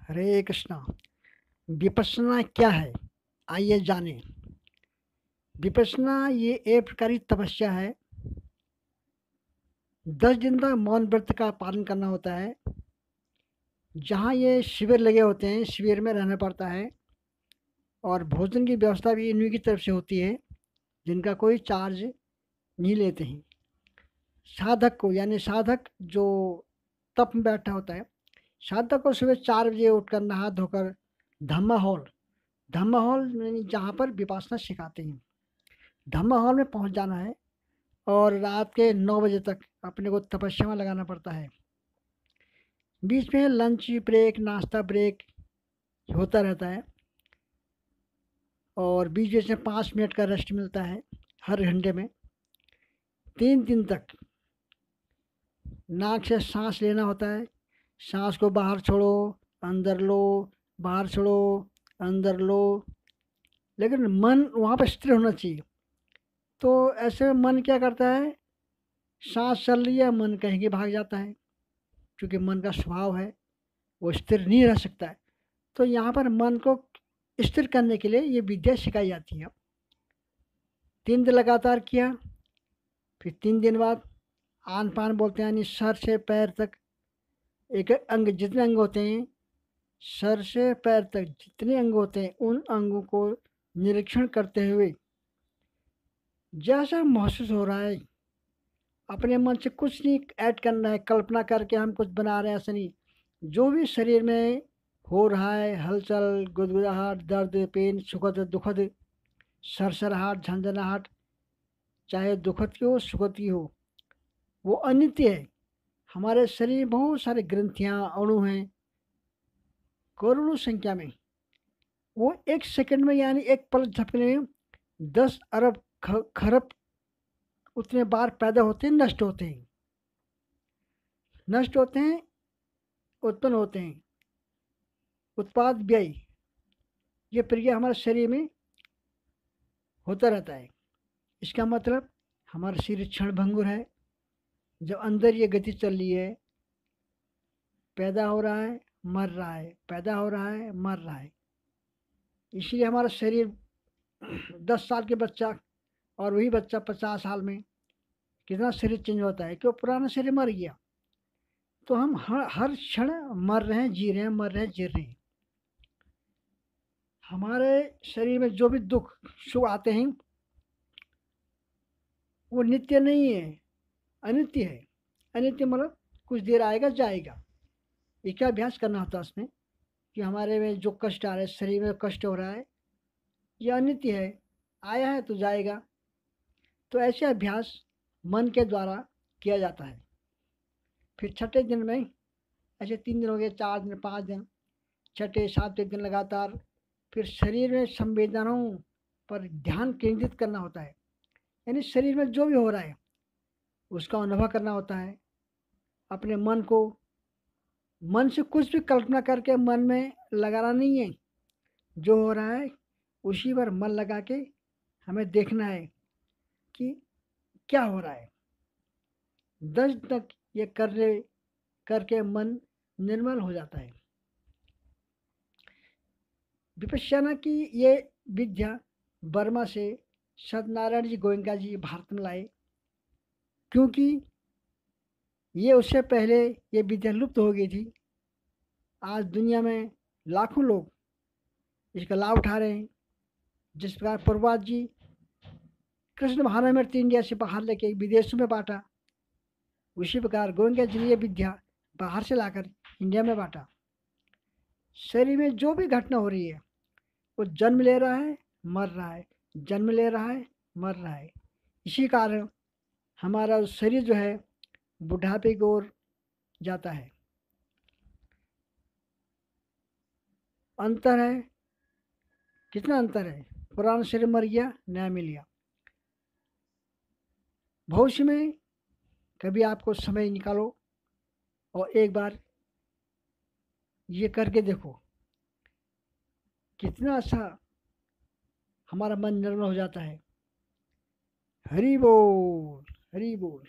हरे कृष्णा। विपश्यना क्या है, आइए जानें। विपश्यना ये एक प्रकार की तपस्या है। 10 दिन तक मौन व्रत का पालन करना होता है। जहाँ ये शिविर लगे होते हैं, शिविर में रहना पड़ता है और भोजन की व्यवस्था भी इन्हीं की तरफ से होती है, जिनका कोई चार्ज नहीं लेते हैं। साधक को, यानी साधक जो तप में बैठा होता है, साधक को सुबह 4 बजे उठकर नहा धोकर धम्मा हॉल यानी जहाँ पर विपासना सिखाते हैं, धम्मा हॉल में पहुँच जाना है और रात के 9 बजे तक अपने को तपस्या में लगाना पड़ता है। बीच में लंच ब्रेक, नाश्ता ब्रेक होता रहता है और बीच बीच में 5 मिनट का रेस्ट मिलता है हर घंटे में। 3 दिन तक नाक से सांस लेना होता है। सांस को बाहर छोड़ो, अंदर लो, बाहर छोड़ो, अंदर लो, लेकिन मन वहाँ पर स्थिर होना चाहिए। तो ऐसे में मन क्या करता है, सांस चल रही है, मन कहीं के भाग जाता है, क्योंकि मन का स्वभाव है, वो स्थिर नहीं रह सकता है। तो यहाँ पर मन को स्थिर करने के लिए ये विद्या सिखाई जाती है। 3 दिन लगातार किया, फिर 3 दिन बाद आन पान बोलते हैं, यानी सर से पैर तक एक अंग, जितने अंग होते हैं, सर से पैर तक जितने अंग होते हैं, उन अंगों को निरीक्षण करते हुए जैसा महसूस हो रहा है, अपने मन से कुछ नहीं ऐड करना है, कल्पना करके हम कुछ बना रहे हैं, ऐसा नहीं। जो भी शरीर में हो रहा है, हलचल, गुदगुदाहट, दर्द, पेन, सुखद दुखद, सरसराहट, झंझनाहट, चाहे दुखद की हो सुखद की हो, वो अनित्य है। हमारे शरीर में बहुत सारे ग्रंथियाँ, अणु हैं, करोड़ों संख्या में। वो एक सेकंड में, यानी एक पल झपकने में 10 अरब खरब उतने बार पैदा होते हैं, नष्ट होते हैं, नष्ट होते हैं, उत्पन्न होते हैं। उत्पाद व्यय, ये प्रक्रिया हमारे शरीर में होता रहता है। इसका मतलब हमारा शरीर क्षण भंगुर है। जब अंदर ये गति चल रही है, पैदा हो रहा है, मर रहा है, पैदा हो रहा है, मर रहा है। इसलिए हमारा शरीर 10 साल के बच्चा और वही बच्चा 50 साल में कितना शरीर चेंज होता है, क्यों? पुराना शरीर मर गया। तो हम हर क्षण मर रहे हैं, जी रहे हैं, मर रहे हैं, जी रहे हैं। हमारे शरीर में जो भी दुख सुख आते हैं, वो नित्य नहीं है, अनित्य है। अनित्य मतलब कुछ देर आएगा, जाएगा। ये क्या अभ्यास करना होता है उसमें, कि हमारे में जो कष्ट आ रहा है, शरीर में कष्ट हो रहा है, ये अनित्य है, आया है तो जाएगा। तो ऐसे अभ्यास मन के द्वारा किया जाता है। फिर छठे दिन में, ऐसे 3 दिन हो गए, 4 दिन, 5 दिन, छठे 7वें दिन लगातार फिर शरीर में संवेदनाओं पर ध्यान केंद्रित करना होता है। यानी शरीर में जो भी हो रहा है उसका अनुभव करना होता है। अपने मन को, मन से कुछ भी कल्पना करके मन में लगाना नहीं है, जो हो रहा है उसी पर मन लगा के हमें देखना है कि क्या हो रहा है। 10 तक ये करके मन निर्मल हो जाता है। विपश्यना की ये विद्या बर्मा से सत्यनारायण जी गोयनका जी भारत में लाए, क्योंकि ये उससे पहले ये विद्या लुप्त हो गई थी। आज दुनिया में लाखों लोग इसका लाभ उठा रहे हैं। जिस प्रकार प्रभुपाद जी कृष्ण महारामृत इंडिया से बाहर लेके विदेशों में बांटा, उसी प्रकार गोयनका जी ने ये विद्या बाहर से लाकर इंडिया में बांटा। शरीर में जो भी घटना हो रही है, वो जन्म ले रहा है, मर रहा है, जन्म ले रहा है, मर रहा है। इसी कारण हमारा शरीर जो है बुढ़ापे की ओर जाता है। अंतर है, कितना अंतर है। पुराना शरीर मर गया, नया मिल गया। भविष्य में कभी आपको समय निकालो और एक बार ये करके देखो, कितना अच्छा हमारा मन निर्मल हो जाता है। हरि बोल, हरि बोल।